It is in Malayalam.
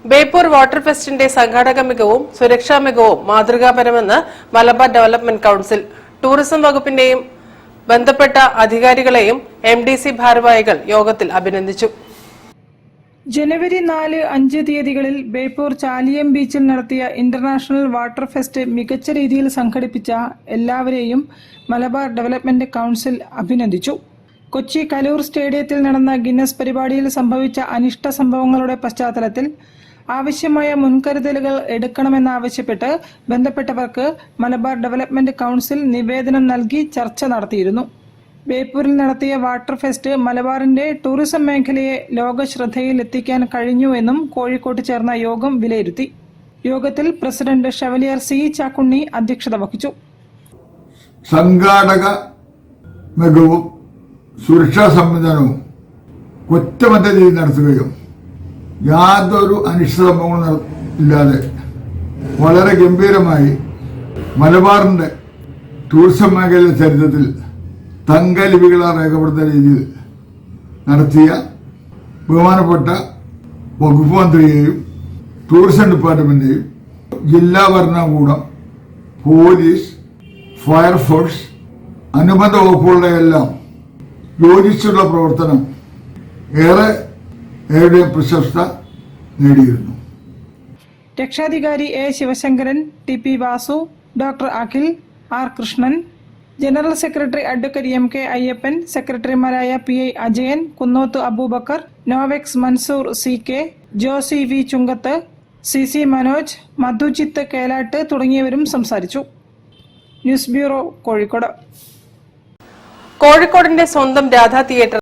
ബേപ്പൂർ വാട്ടർ ഫെസ്റ്റിന്റെ സംഘാടക മികവും സുരക്ഷാ മികവും മാതൃകാപരമെന്ന് മലബാർ ഡെവലപ്മെന്റ് കൌൺസിൽ. ടൂറിസം വകുപ്പിന്റെയും ബന്ധപ്പെട്ട അധികാരികളെയും MDC ഭാരവാഹികൾ യോഗത്തിൽ അഭിനന്ദിച്ചു. ജനുവരി 4-5 തീയതികളിൽ ബേപ്പൂർ ചാലിയം ബീച്ചിൽ നടത്തിയ ഇന്റർനാഷണൽ വാട്ടർ ഫെസ്റ്റ് മികച്ച രീതിയിൽ സംഘടിപ്പിച്ച എല്ലാവരെയും മലബാർ ഡെവലപ്മെന്റ് കൌൺസിൽ അഭിനന്ദിച്ചു. കൊച്ചി കലൂർ സ്റ്റേഡിയത്തിൽ നടന്ന ഗിന്നസ് പരിപാടിയിൽ സംഭവിച്ച അനിഷ്ട സംഭവങ്ങളുടെ പശ്ചാത്തലത്തിൽ ആവശ്യമായ മുൻകരുതലുകൾ എടുക്കണമെന്നാവശ്യപ്പെട്ട് ബന്ധപ്പെട്ടവർക്ക് മലബാർ ഡെവലപ്മെന്റ് കൌൺസിൽ നിവേദനം നൽകി ചർച്ച നടത്തിയിരുന്നു. ബേപ്പൂരിൽ നടത്തിയ വാട്ടർ ഫെസ്റ്റ് മലബാറിന്റെ ടൂറിസം മേഖലയെ ലോക ശ്രദ്ധയിൽ എത്തിക്കാൻ കഴിഞ്ഞുവെന്നും കോഴിക്കോട്ട് ചേർന്ന യോഗം വിലയിരുത്തി. യോഗത്തിൽ പ്രസിഡന്റ് ഷവലിയർ C. ചാക്കുണ്ണി അധ്യക്ഷത വഹിച്ചു. സംഘാടക മികവും സുരക്ഷാ സംവിധാനവും ഒറ്റമറ്റ രീതിയിൽ നടത്തുകയും യാതൊരു അനിഷ്ട സംഭവങ്ങളും ഇല്ലാതെ വളരെ ഗംഭീരമായി മലബാറിന്റെ ടൂറിസം മേഖലയിലെ ചരിത്രത്തിൽ തങ്കലിപികളാൽ രേഖപ്പെടുത്തുന്ന രീതിയിൽ നടത്തിയ ബഹുമാനപ്പെട്ട വകുപ്പ് മന്ത്രിയെയും ടൂറിസം ഡിപ്പാർട്ട്മെന്റിനെയും ജില്ലാ ഭരണകൂടം, പോലീസ്, ഫയർഫോഴ്സ്, അനുബന്ധ വകുപ്പുകളുടെ എല്ലാം യോജിച്ചുള്ള പ്രവർത്തനം ഏറെ പ്രശസ്ത നേടിയിരുന്നു. രക്ഷാധികാരി A. Sivasankaran, TP Vasu, doctor Akhil, R. Krishnan, general secretary advocate MK Ayyappan, സെക്രട്ടറിമാരായ PI Ajayan, Kunnoth Abubakar, നോവെക്സ് Mansoor CK, Josy V. ചുങ്കത്ത്, CC മനോജ്, മധുജിത്ത് കേലാട്ട് തുടങ്ങിയവരും സംസാരിച്ചു. News bureau, Kozhikode. കോഴിക്കോടിന്റെ സ്വന്തം രാധ തിയേറ്റർ